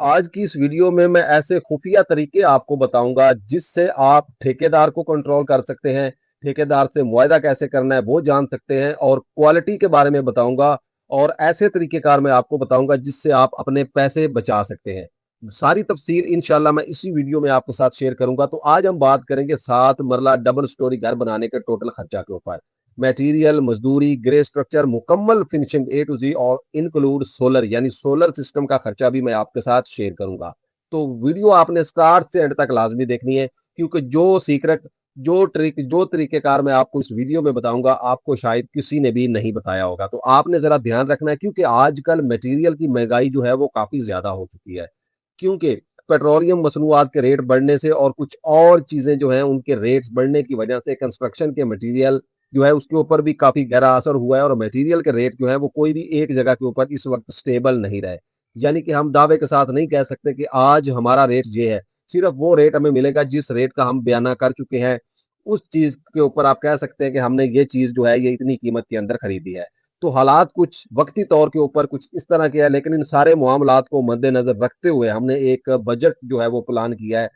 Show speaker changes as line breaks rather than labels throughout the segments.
आज की इस वीडियो में मैं ऐसे खुफिया तरीके आपको बताऊंगा जिससे आप ठेकेदार को कंट्रोल कर सकते हैं, ठेकेदार से मुआयदा कैसे करना है वो जान सकते हैं और क्वालिटी के बारे में बताऊंगा और ऐसे तरीकेकार मैं आपको बताऊंगा जिससे आप अपने पैसे बचा सकते हैं। सारी तफसीर इंशाल्लाह मैं इसी वीडियो में आपके साथ शेयर करूंगा। तो आज हम बात करेंगे 7 मरला डबल स्टोरी घर बनाने के टोटल खर्चा के ऊपर। मटेरियल, मजदूरी, ग्रे स्ट्रक्चर, मुकम्मल फिनिशिंग ए टू जी और इंक्लूड सोलर यानी सोलर सिस्टम का खर्चा भी मैं आपके साथ शेयर करूंगा। तो वीडियो आपने स्टार्ट से एंड तक लाजमी देखनी है, क्योंकि जो सीक्रेट, जो ट्रिक, जो तरीकेकार मैं आपको इस वीडियो में बताऊंगा आपको शायद किसी ने भी नहीं बताया होगा। तो आपने जरा ध्यान रखना है, क्योंकि आजकल मटेरियल की महंगाई जो है वो काफी ज्यादा हो चुकी है। क्योंकि पेट्रोलियम मसनूआत के रेट बढ़ने से और कुछ और चीजें जो हैं उनके रेट्स बढ़ने की वजह से कंस्ट्रक्शन के मटेरियल जो है उसके ऊपर भी काफी गहरा असर हुआ है और मटेरियल के रेट जो है वो कोई भी एक जगह के ऊपर इस वक्त स्टेबल नहीं रहे। यानी कि हम दावे के साथ नहीं कह सकते कि आज हमारा रेट ये है, सिर्फ वो रेट हमें मिलेगा जिस रेट का हम बयाना कर चुके हैं। उस चीज के ऊपर आप कह सकते हैं कि हमने ये चीज जो है ये इतनी कीमत के अंदर खरीदी है। तो हालात कुछ वक्ती तौर के ऊपर कुछ इस तरह के है, लेकिन इन सारे मामलात को मद्देनजर रखते हुए हमने एक बजट जो है वो प्लान किया है,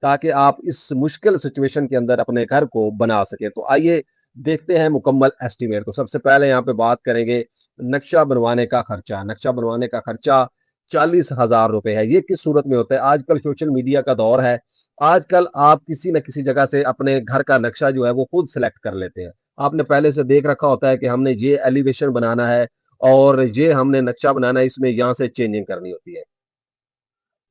ताकि आप इस मुश्किल सिचुएशन के अंदर अपने घर को बना सके। तो आइए देखते हैं मुकम्मल एस्टीमेट को। सबसे पहले यहाँ पे बात करेंगे नक्शा बनवाने का खर्चा। नक्शा बनवाने का खर्चा 40,000 रुपए है। ये किस सूरत में होता है? आजकल सोशल मीडिया का दौर है। आजकल आप किसी न किसी जगह से अपने घर का नक्शा जो है वो खुद सिलेक्ट कर लेते हैं। आपने पहले से देख रखा होता है कि हमने ये एलिवेशन बनाना है और ये हमने नक्शा बनाना है, इसमें यहाँ से चेंजिंग करनी होती है।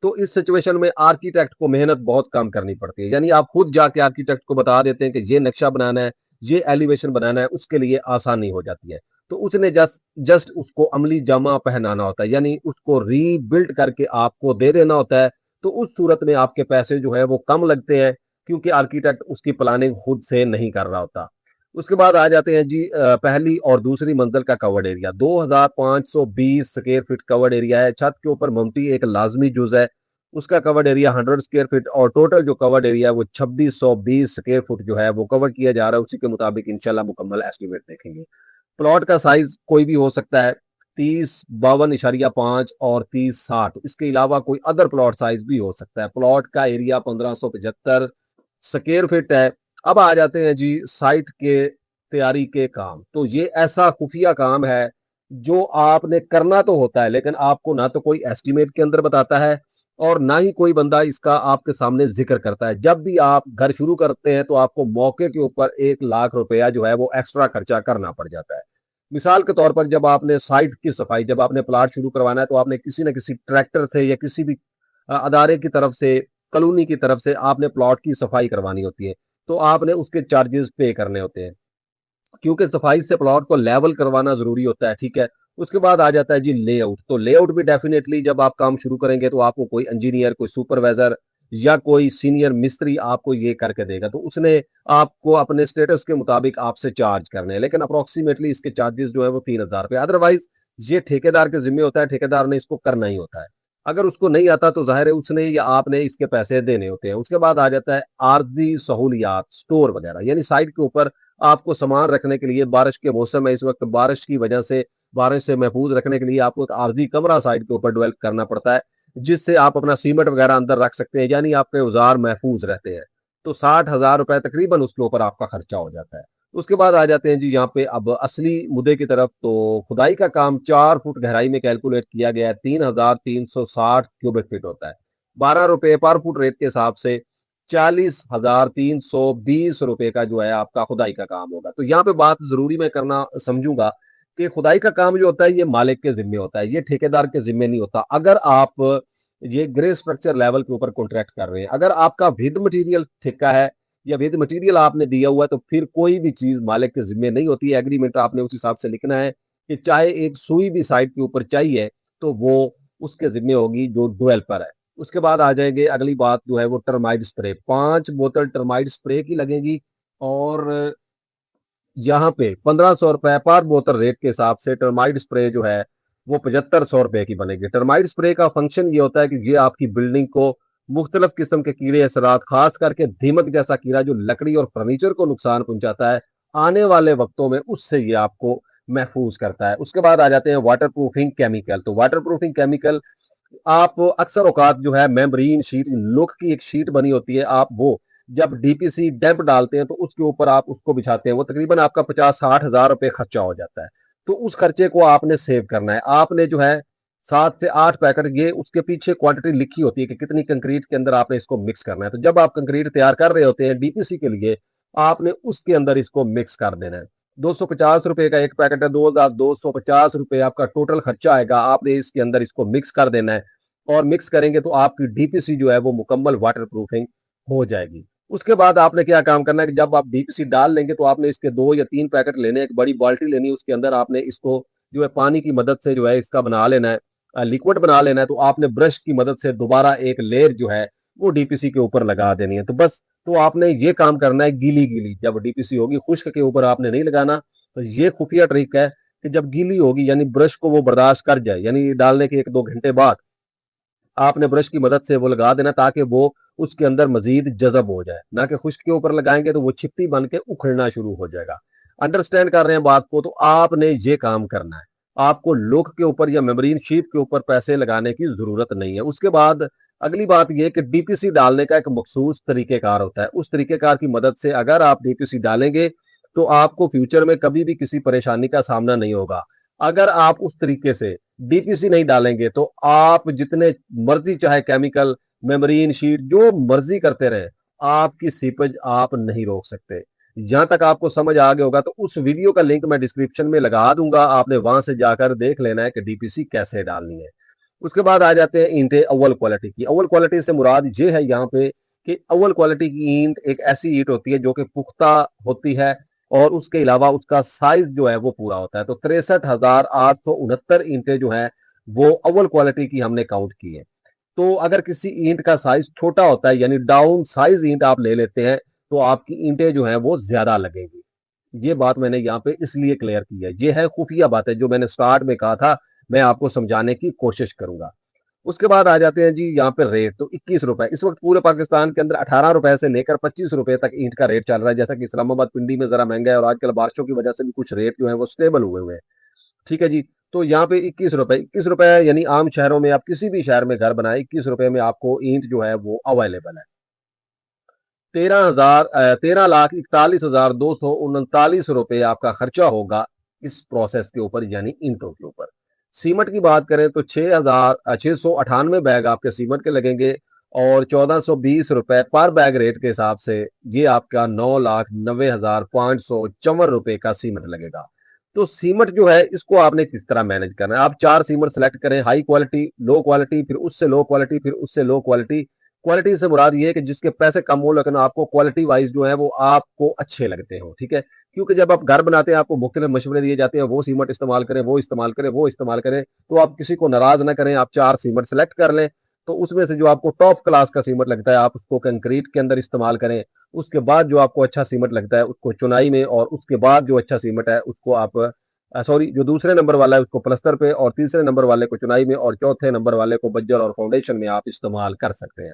तो इस सिचुएशन में आर्किटेक्ट को मेहनत बहुत कम करनी पड़ती है। यानी आप खुद जाके आर्किटेक्ट को बता देते हैं कि ये नक्शा बनाना है, ये एलिवेशन बनाना है, उसके लिए आसानी हो जाती है। तो उसने जस्ट जस्ट उसको अमली जामा पहनाना होता है, यानी उसको रीबिल्ड करके आपको दे देना होता है। तो उस सूरत में आपके पैसे जो है वो कम लगते हैं, क्योंकि आर्किटेक्ट उसकी प्लानिंग खुद से नहीं कर रहा होता। उसके बाद आ जाते हैं जी पहली और दूसरी मंजिल का covered area. 2520 square feet covered area है। छत के ऊपर ममटी एक लाजमी जुज है, उसका कवर्ड एरिया 100 स्क्वायर फीट और टोटल जो कवर्ड एरिया है वो 2620 स्क्वायर फुट जो है वो कवर किया जा रहा है। उसी के मुताबिक इंशाल्लाह मुकम्मल एस्टिमेट देखेंगे। प्लॉट का साइज कोई भी हो सकता है, 30 52.5 और 30 60। इसके अलावा कोई अदर प्लॉट साइज भी हो सकता है। प्लॉट का एरिया 1575 स्क्वायर फीट है। अब आ जाते हैं जी साइट के तैयारी के काम। तो ये ऐसा खुफिया काम है जो आपने करना तो होता है, लेकिन आपको ना तो कोई एस्टिमेट के अंदर बताता है और ना ही कोई बंदा इसका आपके सामने जिक्र करता है। जब भी आप घर शुरू करते हैं तो आपको मौके के ऊपर 1 लाख रुपया जो है वो एक्स्ट्रा खर्चा करना पड़ जाता है। मिसाल के तौर पर जब आपने साइट की सफाई, जब आपने प्लाट शुरू करवाना है तो आपने किसी न किसी ट्रैक्टर से या किसी भी अदारे की तरफ से, कॉलोनी की तरफ से आपने प्लॉट की सफाई करवानी होती है। तो आपने उसके चार्जेस पे करने होते हैं, क्योंकि सफाई से प्लॉट को लेवल करवाना जरूरी होता है। ठीक है। उसके बाद आ जाता है जी लेआउट। तो लेआउट भी डेफिनेटली जब आप काम शुरू करेंगे तो आपको कोई इंजीनियर, कोई सुपरवाइजर या कोई सीनियर मिस्त्री आपको ये करके देगा। तो उसने आपको अपने स्टेटस के मुताबिक आपसे चार्ज करने हैं, लेकिन अप्रोक्सीमेटली इसके चार्जेस जो है वो 3,000 रुपये। अदरवाइज ये ठेकेदार के जिम्मे होता है, ठेकेदार ने इसको करना ही होता है। अगर उसको नहीं आता तो जाहिर है उसने या आपने इसके पैसे देने होते हैं। उसके बाद आ जाता है आर्जी सहूलियात, स्टोर वगैरह, यानी साइट के ऊपर आपको सामान रखने के लिए। बारिश के मौसम है इस वक्त, बारिश की वजह से, बारिश से महफूज रखने के लिए आपको एक आर्जी कमरा साइड के ऊपर डेवलप करना पड़ता है, जिससे आप अपना सीमेंट वगैरह अंदर रख सकते हैं, यानी आपके औजार महफूज रहते हैं। तो 60,000 रुपए तकरीबन उसके ऊपर आपका खर्चा हो जाता है। उसके बाद आ जाते हैं जी यहाँ पे अब असली मुद्दे की तरफ। तो खुदाई का काम 4 फुट गहराई में कैलकुलेट किया गया है, 3,360 क्यूबिक फीट होता है। 12 रुपए पर फुट रेत के हिसाब से 40,320 रुपए का जो है आपका खुदाई का काम होगा। तो यहाँ पे बात जरूरी मैं करना समझूंगा कि खुदाई का काम जो होता है ये मालिक के जिम्मे होता है, ये ठेकेदार के जिम्मे नहीं होता। अगर आप ये ग्रे स्ट्रक्चर लेवल के ऊपर कॉन्ट्रैक्ट कर रहे हैं, अगर आपका विद मटेरियल ठेका है या विद मटेरियल आपने दिया हुआ है, तो फिर कोई भी चीज मालिक के जिम्मे नहीं होती है। एग्रीमेंट आपने उस हिसाब से लिखना है कि चाहे एक सुई भी साइड के ऊपर चाहिए तो वो उसके जिम्मे होगी जो डेवलपर है। उसके बाद आ जाएंगे, अगली बात जो है वो टर्माइट स्प्रे। 5 बोतल टर्माइट स्प्रे की लगेगी और यहाँ पे 1,500 रुपए पर बोतल रेट के हिसाब से टर्माइट स्प्रे जो है वो 7,500 रुपए की बनेगी। टर्माइट स्प्रे का फंक्शन ये होता है कि ये आपकी बिल्डिंग को मुख्तलिफ किस्म के कीड़े असरात, खास करके दीमक जैसा कीड़ा जो लकड़ी और फर्नीचर को नुकसान पहुंचाता है, आने वाले वक्तों में उससे ये आपको महफूज करता है। उसके बाद आ जाते हैं वाटर प्रूफिंग केमिकल। तो वाटर प्रूफिंग केमिकल आप अक्सर औकात जो है मेम्ब्रेन शीट, लुक की एक शीट बनी होती है, आप वो जब डीपीसी डैम्प डालते हैं तो उसके ऊपर आप उसको बिछाते हैं, वो तकरीबन आपका 50-60 हज़ार रुपए खर्चा हो जाता है। तो उस खर्चे को आपने सेव करना है। आपने जो है 7 से 8 पैकेट, ये उसके पीछे क्वांटिटी लिखी होती है कि कितनी कंक्रीट के अंदर आपने इसको मिक्स करना है। तो जब आप कंक्रीट तैयार कर रहे होते हैं डीपीसी के लिए, आपने उसके अंदर इसको मिक्स कर देना है। ₹250 का एक पैकेट है, ₹2250 आपका टोटल खर्चा आएगा। आपने इसके अंदर इसको मिक्स कर देना है और मिक्स करेंगे तो आपकी डीपीसी जो है वो मुकम्मल वाटर प्रूफिंग हो जाएगी। उसके बाद आपने क्या काम करना है कि जब आप डीपीसी डाल लेंगे तो आपने इसके 2 या 3 पैकेट लेने हैं, एक बड़ी बाल्टी लेनी है, उसके अंदर आपने इसको जो है पानी की मदद से जो है इसका बना लेना है, लिक्विड बना लेना है। तो आपने ब्रश की मदद से दोबारा एक लेयर जो है वो डीपीसी के ऊपर लगा देनी है। तो बस, तो आपने ये काम करना है गीली-गीली, जब डीपीसी होगी खुश्क के ऊपर आपने नहीं लगाना। तो ये खुफिया ट्रिक है कि जब गीली होगी यानी ब्रश को वो बर्दाश्त कर जाए, यानी डालने के 1-2 घंटे बाद आपने ब्रश की मदद से वो लगा देना ताकि वो उसके अंदर मज़ीद जज़ब हो जाए, ना कि खुश्क के ऊपर लगाएँगे तो वो चित्ती बन के उखड़ना शुरू हो जाएगा। अंडरस्टैंड कर रहे हैं बात को? तो आपने ये काम करना है। आपको लुक के ऊपर या मेम्ब्रेन शीट के ऊपर पैसे लगाने की ज़रूरत नहीं है। उसके बाद अगली बात ये है कि डीपीसी डालने का एक मखसूस तरीक़ेकार होता है। उस तरीक़ेकार की मदद से अगर आप डीपीसी डालेंगे, तो आपको फ्यूचर में कभी भी किसी परेशानी का सामना नहीं होगा। अगर आप उस तरीके से डीपीसी नहीं डालेंगे तो आप जितने मर्जी चाहे केमिकल, मेम्ब्रेन शीट जो मर्जी करते रहे, आपकी सीपेज आप नहीं रोक सकते। जहां तक आपको समझ आ गया होगा तो उस वीडियो का लिंक मैं डिस्क्रिप्शन में लगा दूंगा, आपने वहां से जाकर देख लेना है कि डीपीसी कैसे डालनी है। उसके बाद आ जाते हैं ईंटें अव्वल क्वालिटी की। अव्वल क्वालिटी से मुराद ये है यहाँ पे कि अव्वल क्वालिटी की ईंट एक ऐसी ईंट होती है जो कि पुख्ता होती है और उसके अलावा उसका साइज जो है वो पूरा होता है। तो 63,869 ईंटें जो है वो अव्वल क्वालिटी की हमने काउंट की है। तो अगर किसी ईंट का साइज छोटा होता है यानी डाउन साइज ईंट आप ले लेते हैं तो आपकी ईंटें जो हैं वो ज्यादा लगेंगी। ये बात मैंने यहाँ पे इसलिए क्लियर की है। ये है खुफिया बात है जो मैंने स्टार्ट में कहा था, मैं आपको समझाने की कोशिश करूंगा। उसके बाद आ जाते हैं जी यहाँ पे रेट। तो ₹21 इस वक्त पूरे पाकिस्तान के अंदर ₹18 से लेकर ₹25 तक ईंट का रेट चल रहा है। जैसा कि इस्लामाबाद पिंडी में जरा महंगा है और आजकल बारिशों की वजह से भी कुछ रेट जो है वो स्टेबल हुए हैं। ठीक है जी। तो यहाँ पे ₹21 यानी आम शहरों में आप किसी भी शहर में घर बनाए, ₹21 में आपको ईंट जो है वो अवेलेबल है। 13,41,239 आपका खर्चा होगा इस प्रोसेस के ऊपर यानी ईंटों के ऊपर। सीमेंट की बात करें तो 6,698 बैग आपके सीमेंट के लगेंगे और ₹1420 पर बैग रेट के हिसाब से ये आपका ₹9,90,554 का सीमेंट लगेगा। तो सीमेंट जो है इसको आपने किस तरह मैनेज करना है? आप 4 सीमेंट सेलेक्ट करें, हाई क्वालिटी, लो क्वालिटी, फिर उससे लो क्वालिटी, फिर उससे लो क्वालिटी। क्वालिटी से मुराद ये है कि जिसके पैसे कम हो लेकिन आपको क्वालिटी वाइज जो है वो आपको अच्छे लगते हो, ठीक है? क्योंकि जब आप घर बनाते हैं आपको मुख्तलिफ मशवरे दिए जाते हैं, वो सीमेंट इस्तेमाल करें, वो इस्तेमाल करें, वो इस्तेमाल करें, तो आप किसी को नाराज ना करें। आप 4 सीमेंट सेलेक्ट कर लें, तो उसमें से जो आपको टॉप क्लास का सीमेंट लगता है आप उसको कंक्रीट के अंदर इस्तेमाल करें। उसके बाद जो आपको अच्छा सीमेंट लगता है उसको चुनाई में, और उसके बाद जो अच्छा सीमेंट है उसको आप सॉरी, जो दूसरे नंबर वाला है उसको प्लस्तर पे, और तीसरे नंबर वाले को चुनाई में, और चौथे नंबर वाले को बज्जर और फाउंडेशन में आप इस्तेमाल कर सकते हैं।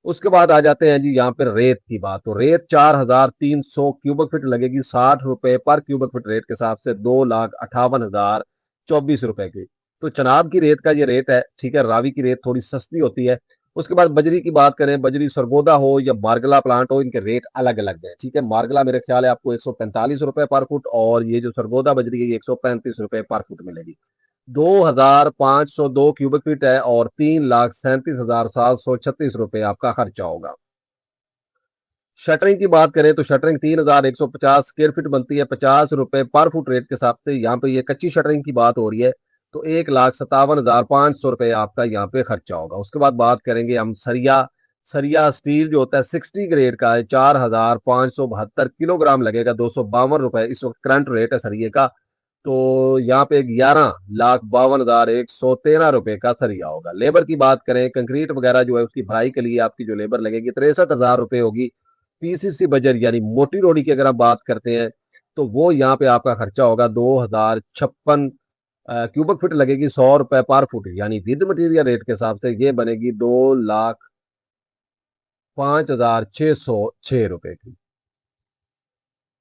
उसके बाद आ जाते हैं जी यहाँ पे रेत की बात। तो रेत 4,300 क्यूबिक फीट लगेगी, ₹60 पर क्यूबिक फीट रेट के हिसाब से, ₹2,58,024 की। तो चनाब की रेत का ये रेट है, ठीक है। रावी की रेत थोड़ी सस्ती होती है। उसके बाद बजरी की बात करें, बजरी सरगोदा हो या मार्गला प्लांट हो, इनके रेट अलग अलग है, ठीक है। मार्गला मेरे ख्याल है आपको ₹145 पर फुट, और ये जो सरगोदा बजरी है ये ₹135 पर फुट मिलेगी। 2,502 क्यूबिक फीट है और ₹3,37,736 आपका खर्चा होगा। शटरिंग की बात करें तो शटरिंग 3,150 स्क्वायर फीट बनती है, ₹50 पर फुट रेट के हिसाब से। यहाँ पे ये कच्ची शटरिंग की बात हो रही है, तो ₹1,57,500 आपका यहाँ पे खर्चा होगा। उसके बाद बात करेंगे हम सरिया। सरिया स्टील जो होता है 60 ग्रेड का है, 4,572 किलोग्राम लगेगा, ₹252 इस वक्त करंट रेट है सरिये का। तो यहाँ पे ₹11,52,113 का सरिया होगा। लेबर की बात करें, कंक्रीट वगैरह जो है उसकी भराई के लिए आपकी जो लेबर लगेगी ₹63,000 होगी। पीसीसी बजर यानी मोटी रोडी की अगर आप बात करते हैं तो वो यहाँ पे आपका खर्चा होगा 2,056 क्यूबिक फीट लगेगी, ₹100 पर फुट, यानी विद मटेरियल रेट के हिसाब से ये बनेगी ₹2,05,606 की।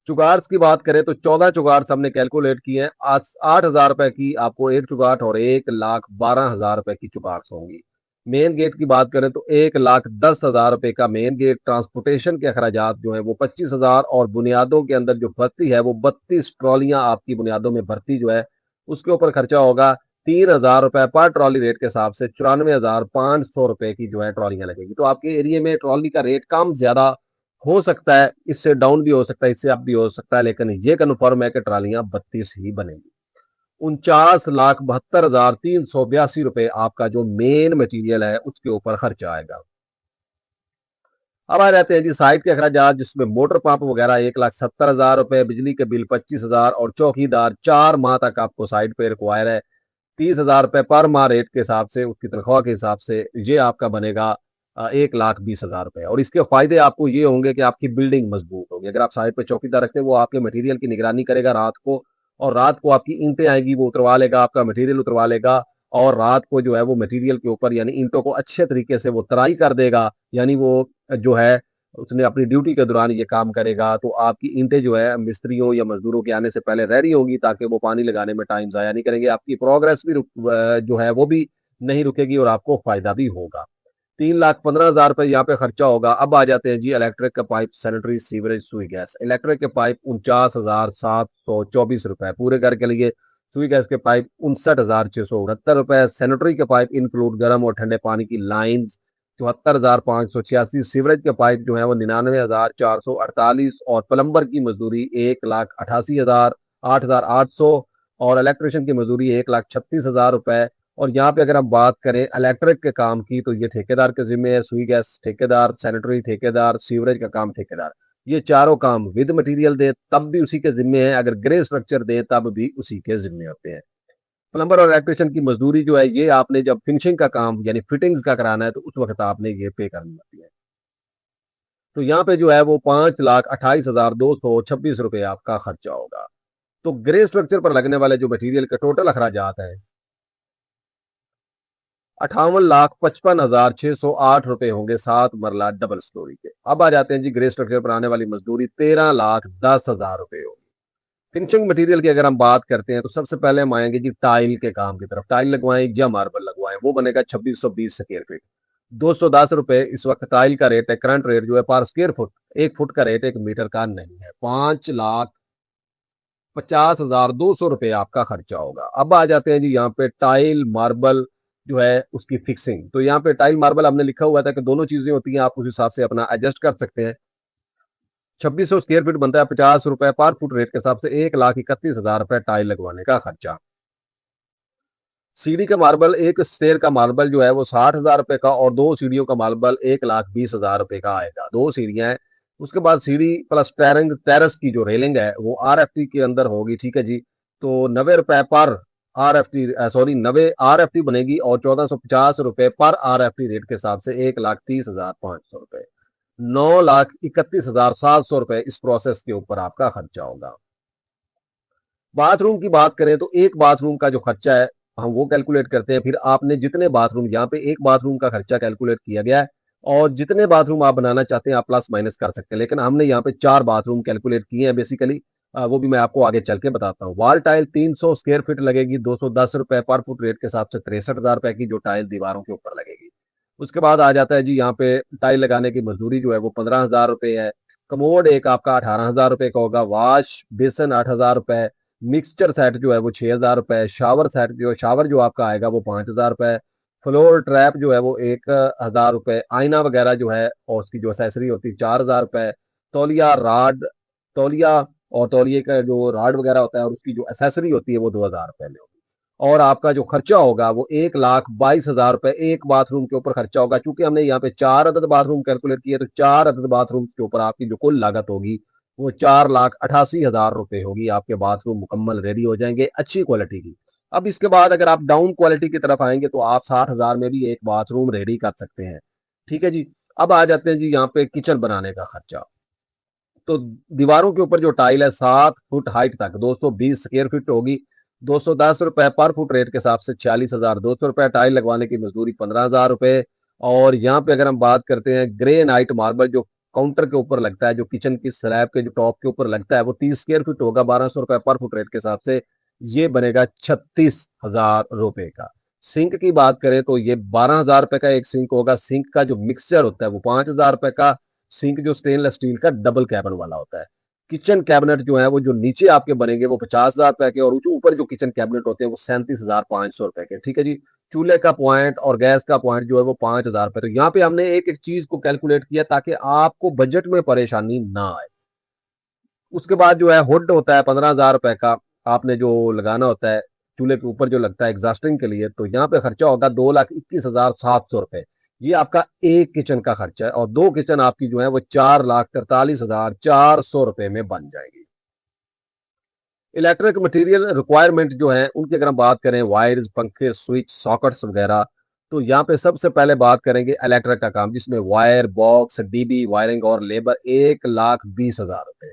चुगार्स की बात करें तो 14 चुगार्स हमने कैलकुलेट किए हैं। ₹8,000 की आपको एक चुगाट और ₹1,12,000 की चुगार्स होंगी। मेन गेट की बात करें तो 1,10,000 रुपए का मेन गेट, ट्रांसपोर्टेशन के अखराजात जो है वो 25,000, और बुनियादों के अंदर जो भर्ती है वो 32 ट्रॉलियां आपकी बुनियादों में भर्ती जो है उसके ऊपर खर्चा होगा 3,000 रुपए पर ट्रॉली रेट के हिसाब से 94,500 रुपए की जो है ट्रॉलियां लगेगी। तो आपके एरिया में ट्रॉली का रेट कम ज्यादा हो सकता है, इससे डाउन भी हो सकता है, इससे अप भी हो सकता है, लेकिन ये कन्फर्म है कि ट्रॉलियां 32 ही बनेंगी। 49,72,382 रुपए आपका जो मेन मटेरियल है उसके ऊपर खर्चा आएगा। अब आ जाते हैं जी साइट के अखराजात, जिसमें मोटर पंप वगैरह 1,70,000 रुपए, बिजली के बिल 25,000, और चौकीदार 4 माह तक आपको साइट पे रिक्वायर है। 30,000 रुपए पर माह रेट के हिसाब से, उसकी तनख्वाह के हिसाब से ये आपका बनेगा 1,20,000 रुपए। और इसके फायदे आपको ये होंगे कि आपकी बिल्डिंग मजबूत होगी। अगर आप साइट पे चौकीदार रखते हैं, वो आपके मटेरियल की निगरानी करेगा रात को, और रात को आपकी ईंटें आएगी वो उतरवा लेगा, आपका मटेरियल उतरवा लेगा, और रात को जो है वो मटेरियल के ऊपर यानी ईंटों को अच्छे तरीके से वो तराई कर देगा, यानी वो जो है उसने अपनी ड्यूटी के दौरान ये काम करेगा। तो आपकी ईंटें जो है मिस्त्रियों या मजदूरों के आने से पहले रेडी होंगी, ताकि वो पानी लगाने में टाइम जाया नहीं करेंगे, आपकी प्रोग्रेस भी जो है वो भी नहीं रुकेगी, और आपको फायदा भी होगा। 3,15,000 रुपए यहाँ पे खर्चा होगा। अब आ जाते हैं जी इलेक्ट्रिक का पाइप, सैनिटरी, सीवरेज, सुई गैस। इलेक्ट्रिक के पाइप 49,724 रुपए पूरे घर के लिए। सुई गैस के पाइप 59,669 रुपए। सैनिटरी के पाइप इंक्लूड गर्म और ठंडे पानी की लाइन 74,586। सीवरेज के पाइप जो है वो 99,448, और प्लम्बर की मजदूरी 1,88,000 और इलेक्ट्रिशियन की मजदूरी 1,36,000 रुपए। और यहाँ पे अगर हम बात करें इलेक्ट्रिक के काम की, तो ये ठेकेदार के जिम्मे है। सुई गैस ठेकेदार, सैनिटरी ठेकेदार, सीवरेज का काम ठेकेदार। ये चारों काम विद मटेरियल दे तब भी उसी के जिम्मे है, अगर ग्रे स्ट्रक्चर दे तब भी उसी के जिम्मे होते हैं। प्लम्बर और इलेक्ट्रिशियन की मजदूरी जो है ये आपने जब फिनिशिंग का काम यानी फिटिंग्स का कराना है तो उस वक्त आपने ये पे करनी होती है। तो यहाँ पे जो है वो 5,28,226 रुपए आपका खर्चा होगा। तो ग्रे स्ट्रक्चर पर लगने वाले जो मटेरियल के टोटल अखराजात हैं 58,55,608 रुपए होंगे 7 मरला डबल स्टोरी के। अब आ जाते हैं जी ग्रे स्ट्रक्चर पर आने वाली मजदूरी 13,10,000 रुपए होगी। फिनिशिंग मटेरियल की अगर हम बात करते हैं तो सबसे पहले हम आएंगे जी टाइल के काम की तरफ। टाइल लगवाएं या मार्बल लगवाएं, वो बनेगा 2620 स्क्वायर फीट। 210 रुपए इस वक्त टाइल का रेट है, करंट रेट जो है पर स्क्वायर फुट। 1 फुट का रेट 1 मीटर का नहीं है। 5,50,200 रुपए आपका खर्चा होगा। अब आ जाते हैं जी यहाँ पे टाइल मार्बल जो है उसकी फिक्सिंग। तो यहाँ पे टाइल मार्बल हमने लिखा हुआ था कि दोनों चीजें होती हैं, आप उस हिसाब से अपना एडजस्ट कर सकते हैं। 2600 स्क्वायर फीट बनता है 50 रुपए पर फुट रेट के हिसाब से। 1,31,000 रुपए टाइल लगवाने का खर्चा। सीढ़ी का मार्बल, एक स्टेयर का मार्बल जो है वो 60,000 रुपए का, और 2 सीढ़ियों का मार्बल 1,20,000 रुपए का आएगा। 2 सीढ़ियां हैं। उसके बाद सीढ़ी प्लस टेरिंग टेरस की जो रेलिंग है वो RFT के अंदर होगी, ठीक है जी। तो 90 रुपए पर RFT, सॉरी 90 RFT बनेगी, और 1,450 रुपए पर RFT रेट के हिसाब से 1,30,500 रुपए। 9,31,700 रुपए इस प्रोसेस के ऊपर आपका खर्चा होगा। बाथरूम की बात करें तो एक बाथरूम का जो खर्चा है हम वो कैलकुलेट करते हैं। फिर आपने जितने बाथरूम, यहाँ पे एक बाथरूम का खर्चा कैलकुलेट किया गया है, और जितने बाथरूम आप बनाना चाहते हैं आप प्लस माइनस कर सकते हैं, लेकिन हमने यहाँ पे 4 बाथरूम कैलकुलेट किए हैं बेसिकली। वो भी मैं आपको आगे चल के बताता हूँ। वॉल टाइल 300 स्क्वायर फीट लगेगी, 210 रुपए पर फुट रेट के हिसाब से 63,000 रुपए की जो टाइल दीवारों के ऊपर लगेगी। उसके बाद आ जाता है जी यहाँ पे टाइल लगाने की मजदूरी जो है वो 15,000 रुपए है। कमोड एक आपका 18,000 रुपए का होगा। वॉश बेसन 8,000 रुपए। मिक्सचर सेट जो है वो 6,000 रुपए। शावर सेट जो शावर जो आपका आएगा वो 5,000 रुपए। फ्लोर ट्रैप जो है वो 1,000 रुपए। आईना वगैरह जो है और उसकी जो एसेसरी होती है 4,000 रुपए। तौलिया राड, तौलिया और तौलिए का जो राड वगैरह होता है और उसकी जो एसेसरी होती है वो 2,000 रुपए में होगी। और आपका जो खर्चा होगा वो 1,22,000 रुपए एक बाथरूम के ऊपर खर्चा होगा। क्योंकि हमने यहाँ पे 4 अदद बाथरूम कैलकुलेट किए, तो 4 अदद बाथरूम के ऊपर आपकी जो कुल लागत होगी वो 4,88,000 रुपए होगी। आपके बाथरूम मुकम्मल रेडी हो जाएंगे अच्छी क्वालिटी की। अब इसके बाद अगर आप डाउन क्वालिटी की तरफ आएंगे तो आप 60,000 में भी एक बाथरूम रेडी कर सकते हैं, ठीक है जी। अब आ जाते हैं जी यहाँ पे किचन बनाने का खर्चा। तो दीवारों के ऊपर जो टाइल है 7 फुट हाइट तक 220 स्क्वायर फीट होगी। 210 रुपए पर फुट रेट के हिसाब से 46,200 रुपए। टाइल लगवाने की मजदूरी 15,000 रुपए। और यहाँ पे अगर हम बात करते हैं ग्रे नाइट मार्बल जो काउंटर के ऊपर लगता है, जो किचन की स्लैब के जो टॉप के ऊपर लगता है, वो 30 स्क्वायर फीट होगा 1,200 रुपए पर फुट रेट के हिसाब से। ये बनेगा 36,000 रुपए का। सिंक की बात करें तो ये 12,000 रुपए का एक सिंक होगा। सिंक का जो मिक्सचर होता है वो 5,000 रुपए का। सिंक जो स्टेनलेस स्टील का डबल कैबिन वाला होता है। किचन कैबिनेट जो है वो जो नीचे आपके बनेंगे वो 50,000 रुपए के, और जो ऊपर जो किचन कैबिनेट होते हैं वो 37,500 रुपए के। ठीक है जी। चूल्हे का पॉइंट और गैस का पॉइंट जो है वो 5,000 रुपए। तो यहाँ पे हमने एक एक चीज को कैलकुलेट किया ताकि आपको बजट में परेशानी ना आए। उसके बाद जो है हुड होता है 15,000 रुपए का। आपने जो लगाना होता है चूल्हे के ऊपर जो लगता है एग्जॉस्टिंग के लिए, तो यहाँ पे खर्चा होगा 2,21,700 रुपए। ये आपका एक किचन का खर्चा है, और दो किचन आपकी जो है वो 4,43,400 रुपए में बन जाएगी। इलेक्ट्रिक मटेरियल रिक्वायरमेंट जो है उनकी अगर हम बात करें, वायर्स, पंखे, स्विच, सॉकेट्स वगैरह, तो यहाँ पे सबसे पहले बात करेंगे इलेक्ट्रिक का काम, जिसमें वायर, बॉक्स, डीबी, वायरिंग और लेबर 1,20,000 रुपए।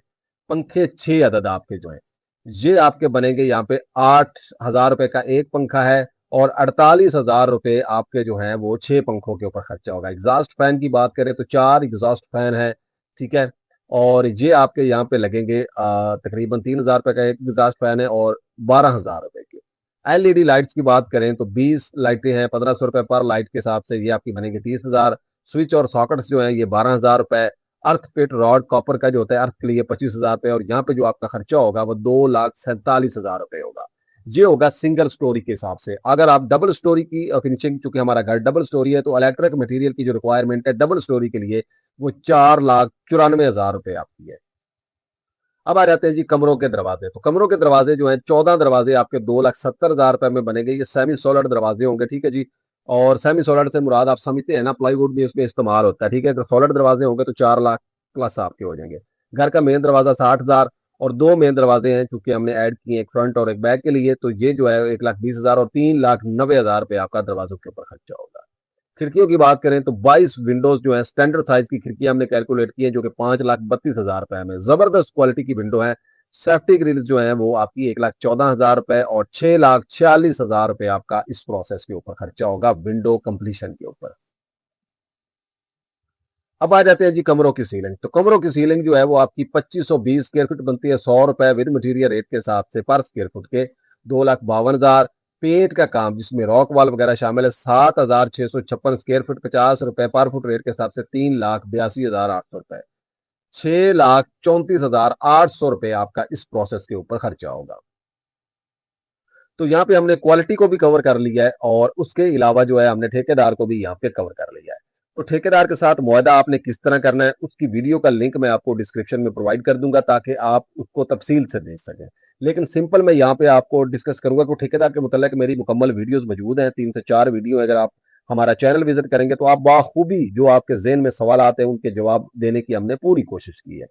पंखे 6 अदद आपके जो है ये आपके बनेंगे यहाँ पे 8,000 रुपए का एक पंखा है, और 48,000 रुपए आपके जो है वो 6 पंखों के ऊपर खर्चा होगा। एग्जॉस्ट फैन की बात करें तो 4 एग्जॉस्ट फैन है। ठीक है। और ये आपके यहाँ पे लगेंगे तकरीबन 3,000 रुपए का एक एग्जॉस्ट फैन है, और 12,000 रुपए के। एलईडी लाइट्स की बात करें तो 20 लाइटें हैं, 1,500 रुपए पर लाइट के हिसाब से, ये आपकी बनेगी 30,000। स्विच और सॉकेट्स जो है ये 12,000 रुपए। अर्थ पिट रॉड कॉपर का जो होता है अर्थ के लिए 25,000 रुपए, और यहाँ पे जो आपका खर्चा होगा वो 2,47,000 रुपए होगा। ये होगा सिंगल स्टोरी के हिसाब से। अगर आप डबल स्टोरी की फिनिशिंग, चूंकि हमारा घर डबल स्टोरी है, तो इलेक्ट्रिक मटेरियल की जो रिक्वायरमेंट है डबल स्टोरी के लिए वो 4,94,000 रुपए आपकी है। अब आ जाते हैं जी कमरों के दरवाजे। तो कमरों के दरवाजे जो हैं 14 दरवाजे आपके 2,70,000 रुपए में बनेंगे। ये सेमी सोलर दरवाजे होंगे। ठीक है जी। और सेमी सोलर से मुराद आप समझते हैं ना, प्लाईवुड भी इसमें इस्तेमाल होता है। ठीक है। अगर सोलर दरवाजे होंगे तो 4 लाख प्लस आपके हो जाएंगे। घर का मेन दरवाजा 60,000, और दो मेन दरवाजे हैं क्योंकि हमने ऐड किए एक फ्रंट और एक बैक के लिए, तो ये जो है 1,20,000 और 3,90,000 रुपए आपका दरवाजों के ऊपर खर्चा होगा। खिड़कियों की बात करें तो 22 विंडोज जो है स्टैंडर्ड साइज की खिड़कियां हमने कैलकुलेट की है, जो कि 5,32,000 रुपए में जबरदस्त क्वालिटी की विंडो है। सेफ्टी ग्रिल जो है वो आपकी 1,14,000 रुपए, और 6,46,000 रुपए आपका इस प्रोसेस के ऊपर खर्चा होगा विंडो कंप्लीशन के ऊपर। अब आ जाते हैं जी कमरों की सीलिंग। तो कमरों की सीलिंग जो है वो आपकी 2,520 स्क्वायर फीट बनती है, 100 रुपए विद मटीरियल रेट के हिसाब से पर स्क्वायर फुट के, 2,52,000। पेंट का काम जिसमें रॉक वॉल वगैरह शामिल है 7,656 स्क्वायर फीट, 50 रुपए पर फुट रेट के हिसाब से 3,82,800 रुपए। 6,34,800 रुपए आपका इस प्रोसेस के ऊपर खर्चा होगा। तो यहाँ पे हमने क्वालिटी को भी कवर कर लिया है, और उसके अलावा जो है हमने ठेकेदार को भी यहाँ पे कवर कर लिया है। तो ठेकेदार के साथ मुआहदा आपने किस तरह करना है उसकी वीडियो का लिंक मैं आपको डिस्क्रिप्शन में प्रोवाइड कर दूंगा, ताकि आप उसको तफसील से देख सकें। लेकिन सिंपल मैं यहाँ पे आपको डिस्कस करूंगा कि ठेकेदार के मुतालिक मेरी मुकम्मल वीडियोस मौजूद हैं, 3 से 4 वीडियो। अगर आप हमारा चैनल विजिट करेंगे तो आप बाखूबी जो आपके जहन में सवाल आते हैं उनके जवाब देने की हमने पूरी कोशिश की है।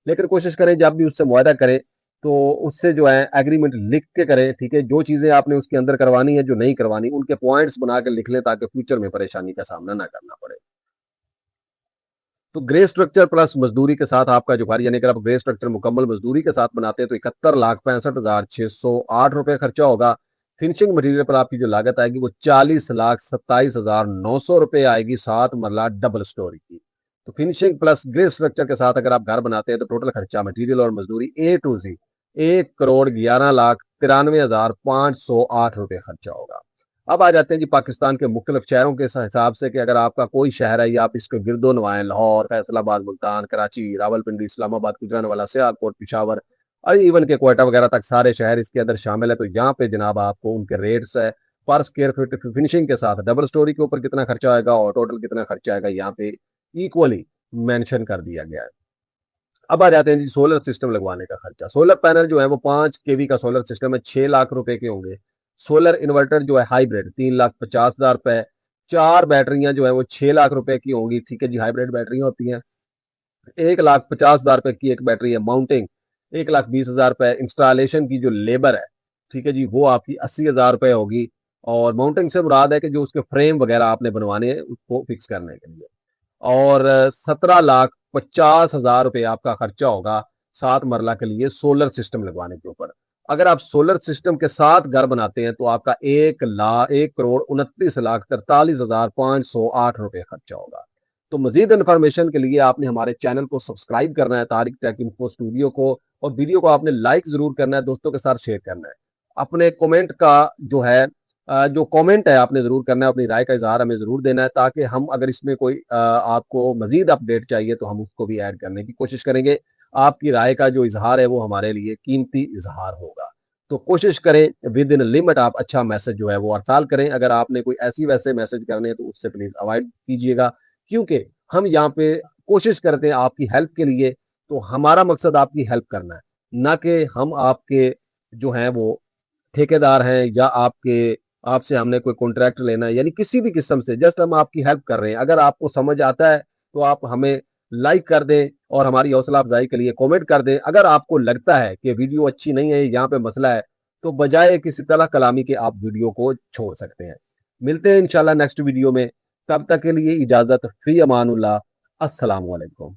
लेकिन कोशिश करें जब भी उससे मुआहदा करें तो उससे जो है एग्रीमेंट लिख के करें। ठीक है। जो चीजें आपने उसके अंदर करवानी है, जो नहीं करवानी, उनके पॉइंट्स बना के लिख लें ताकि फ्यूचर में परेशानी का सामना ना करना पड़े। तो ग्रे स्ट्रक्चर प्लस मजदूरी के साथ आपका जो घर, यानी अगर आप ग्रे स्ट्रक्चर मुकम्मल मजदूरी के साथ बनाते हैं तो 71,65,608 रुपए खर्चा होगा। फिनिशिंग मटेरियल पर आपकी जो लागत आएगी वो 40,27,900 रुपए आएगी, 7 मरला डबल स्टोरी की। तो फिनिशिंग प्लस ग्रे स्ट्रक्चर के साथ अगर आप घर बनाते हैं तो टोटल खर्चा मटेरियल और मजदूरी ए टू जी 1,11,93,508 रुपए खर्चा होगा। अब आ जाते हैं जी पाकिस्तान के मुख्तलिफ शहरों के हिसाब से, कि अगर आपका कोई शहर है या आप इसके गिरदो नवाएं, लाहौर, फैसलाबाद, मुल्तान, कराची, रावलपिंडी, इस्लामाबाद, गुजरांवाला, सियालकोट, पिशावर और इवन के क्वेटा वगैरह तक सारे शहर इसके अंदर शामिल है, तो यहाँ पे जनाब आपको उनके रेट्स है पर स्क्वायर फीट फिनिशिंग के साथ डबल स्टोरी के ऊपर कितना खर्चा आएगा और टोटल कितना खर्चा आएगा यहाँ पे इक्वली मेंशन कर दिया गया है। अब आ जाते हैं जी सोलर सिस्टम लगवाने का खर्चा। सोलर पैनल जो है वो 5 kV का सोलर सिस्टम है, 6 लाख रुपए के होंगे। सोलर इन्वर्टर जो है हाइब्रिड 3,50,000 रुपए। 4 बैटरियां जो है वो 6 लाख रुपए की होंगी। ठीक है जी। हाइब्रिड बैटरियां होती हैं। 1,50,000 रुपए की एक बैटरी है। माउंटिंग 1,20,000 रुपए। इंस्टॉलेशन की जो लेबर है, ठीक है जी, वो आपकी 80,000 रुपए होगी। और माउंटिंग से मुराद है कि जो उसके फ्रेम वगैरह आपने बनवाने हैं उसको फिक्स करने के लिए। और 17,50,000 रुपए आपका खर्चा होगा 7 मरला के लिए सोलर सिस्टम लगवाने के ऊपर। अगर आप सोलर सिस्टम के साथ घर बनाते हैं तो आपका 1,01,29,43,508 रुपए खर्चा होगा। तो मजीद इन्फॉर्मेशन के लिए आपने हमारे चैनल को सब्सक्राइब करना है, तारिक टेक इन्फो स्टूडियो को, और वीडियो को आपने लाइक जरूर करना है, दोस्तों के साथ शेयर करना है। अपने कमेंट का जो है जो कमेंट है आपने ज़रूर करना है, अपनी राय का इज़हार हमें ज़रूर देना है, ताकि हम अगर इसमें कोई आपको मज़ीद अपडेट चाहिए तो हम उसको भी ऐड करने की कोशिश करेंगे। आपकी राय का जो इज़हार है वो हमारे लिए कीमती इज़हार होगा। तो कोशिश करें विद इन लिमिट आप अच्छा मैसेज जो है वो अरसाल करें। अगर आपने कोई ऐसी वैसे मैसेज करने हैं तो उससे प्लीज़ अवॉइड कीजिएगा, क्योंकि हम यहाँ पे कोशिश करते हैं आपकी हेल्प के लिए, तो हमारा मकसद आपकी हेल्प करना है, ना कि हम आपके जो हैं वो ठेकेदार हैं या आपसे हमने कोई कॉन्ट्रैक्ट लेना है, यानी किसी भी किस्म से जस्ट हम आपकी हेल्प कर रहे हैं। अगर आपको समझ आता है तो आप हमें लाइक कर दें और हमारी हौसला अफ़ज़ाई के लिए कमेंट कर दें। अगर आपको लगता है कि वीडियो अच्छी नहीं है, यहाँ पे मसला है, तो बजाय किसी तलख़ कलामी के आप वीडियो को छोड़ सकते हैं। मिलते हैं इंशाअल्लाह नेक्स्ट वीडियो में, तब तक के लिए इजाज़त, फ़ी अमानुल्लाह, अस्सलामु अलैकुम।